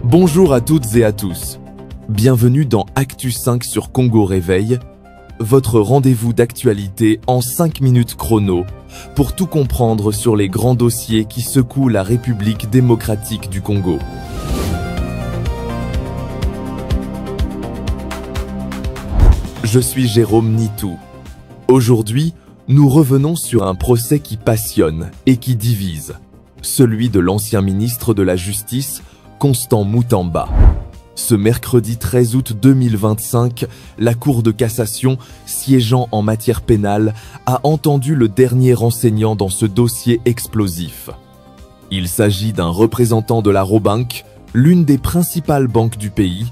Bonjour à toutes et à tous. Bienvenue dans Actu 5 sur Congo Réveil, votre rendez-vous d'actualité en 5 minutes chrono pour tout comprendre sur les grands dossiers qui secouent la République démocratique du Congo. Je suis Jérôme Nitou. Aujourd'hui, nous revenons sur un procès qui passionne et qui divise, celui de l'ancien ministre de la Justice, Constant Mutamba. Ce mercredi 13 août 2025, la Cour de cassation, siégeant en matière pénale, a entendu le dernier renseignant dans ce dossier explosif. Il s'agit d'un représentant de la Robank, l'une des principales banques du pays,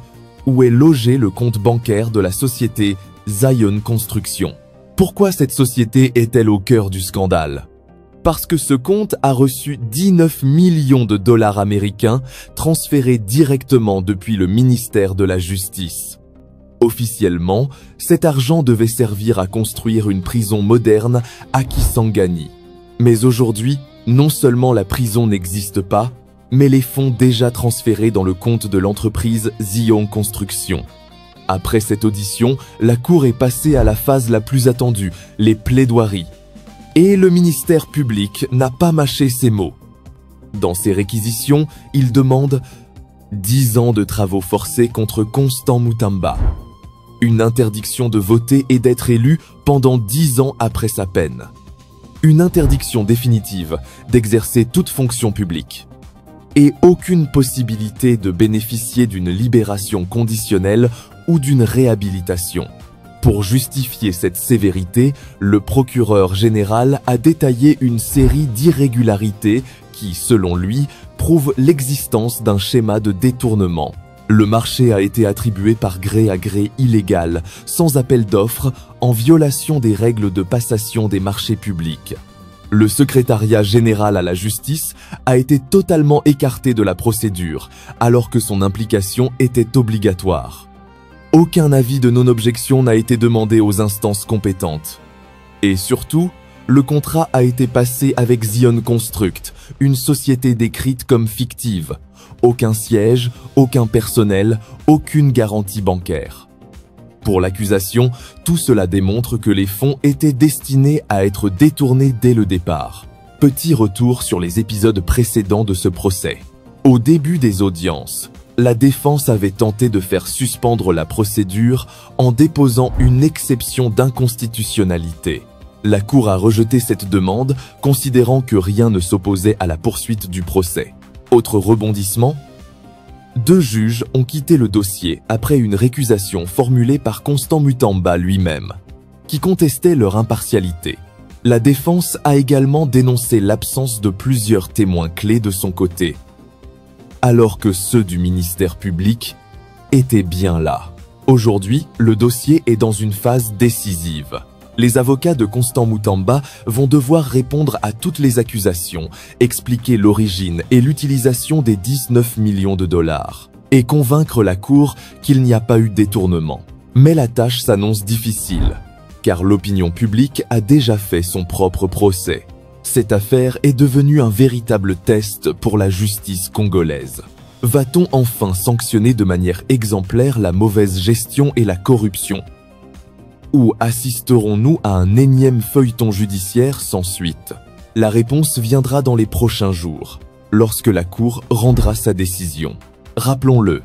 où est logé le compte bancaire de la société Zion Construction. Pourquoi cette société est-elle au cœur du scandale ? Parce que ce compte a reçu 19 millions de dollars américains transférés directement depuis le ministère de la Justice. Officiellement, cet argent devait servir à construire une prison moderne à Kisangani. Mais aujourd'hui, non seulement la prison n'existe pas, mais les fonds déjà transférés dans le compte de l'entreprise Zion Construction. Après cette audition, la Cour est passée à la phase la plus attendue, les plaidoiries. Et le ministère public n'a pas mâché ses mots. Dans ses réquisitions, il demande 10 ans de travaux forcés contre Constant Mutamba, une interdiction de voter et d'être élu pendant 10 ans après sa peine, une interdiction définitive d'exercer toute fonction publique, et aucune possibilité de bénéficier d'une libération conditionnelle ou d'une réhabilitation. Pour justifier cette sévérité, le procureur général a détaillé une série d'irrégularités qui, selon lui, prouvent l'existence d'un schéma de détournement. Le marché a été attribué par gré à gré illégal, sans appel d'offres, en violation des règles de passation des marchés publics. Le secrétariat général à la justice a été totalement écarté de la procédure, alors que son implication était obligatoire. Aucun avis de non-objection n'a été demandé aux instances compétentes. Et surtout, le contrat a été passé avec Zion Construct, une société décrite comme fictive. Aucun siège, aucun personnel, aucune garantie bancaire. Pour l'accusation, tout cela démontre que les fonds étaient destinés à être détournés dès le départ. Petit retour sur les épisodes précédents de ce procès. Au début des audiences, la défense avait tenté de faire suspendre la procédure en déposant une exception d'inconstitutionnalité. La Cour a rejeté cette demande, considérant que rien ne s'opposait à la poursuite du procès. Autre rebondissement, 2 juges ont quitté le dossier après une récusation formulée par Constant Mutamba lui-même, qui contestait leur impartialité. La défense a également dénoncé l'absence de plusieurs témoins clés de son côté, alors que ceux du ministère public étaient bien là. Aujourd'hui, le dossier est dans une phase décisive. Les avocats de Constant Mutamba vont devoir répondre à toutes les accusations, expliquer l'origine et l'utilisation des 19 millions de dollars, et convaincre la Cour qu'il n'y a pas eu détournement. Mais la tâche s'annonce difficile, car l'opinion publique a déjà fait son propre procès. Cette affaire est devenue un véritable test pour la justice congolaise. Va-t-on enfin sanctionner de manière exemplaire la mauvaise gestion et la corruption ? Ou assisterons-nous à un énième feuilleton judiciaire sans suite ? La réponse viendra dans les prochains jours, lorsque la Cour rendra sa décision. Rappelons-le,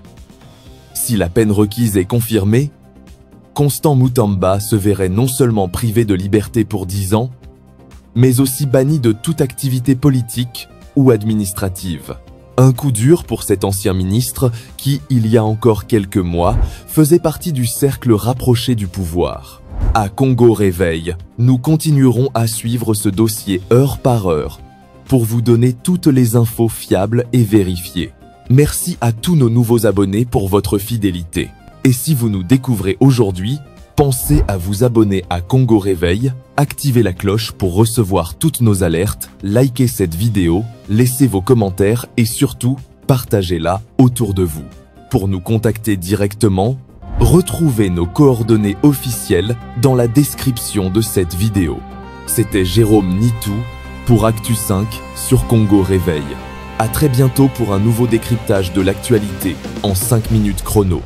si la peine requise est confirmée, Constant Mutamba se verrait non seulement privé de liberté pour 10 ans, mais aussi banni de toute activité politique ou administrative. Un coup dur pour cet ancien ministre qui, il y a encore quelques mois, faisait partie du cercle rapproché du pouvoir. À Congo Réveil, nous continuerons à suivre ce dossier heure par heure pour vous donner toutes les infos fiables et vérifiées. Merci à tous nos nouveaux abonnés pour votre fidélité. Et si vous nous découvrez aujourd'hui, pensez à vous abonner à Congo Réveil, activez la cloche pour recevoir toutes nos alertes, likez cette vidéo, laissez vos commentaires et surtout, partagez-la autour de vous. Pour nous contacter directement, retrouvez nos coordonnées officielles dans la description de cette vidéo. C'était Jérôme Nitou pour Actu 5 sur Congo Réveil. À très bientôt pour un nouveau décryptage de l'actualité en 5 minutes chrono.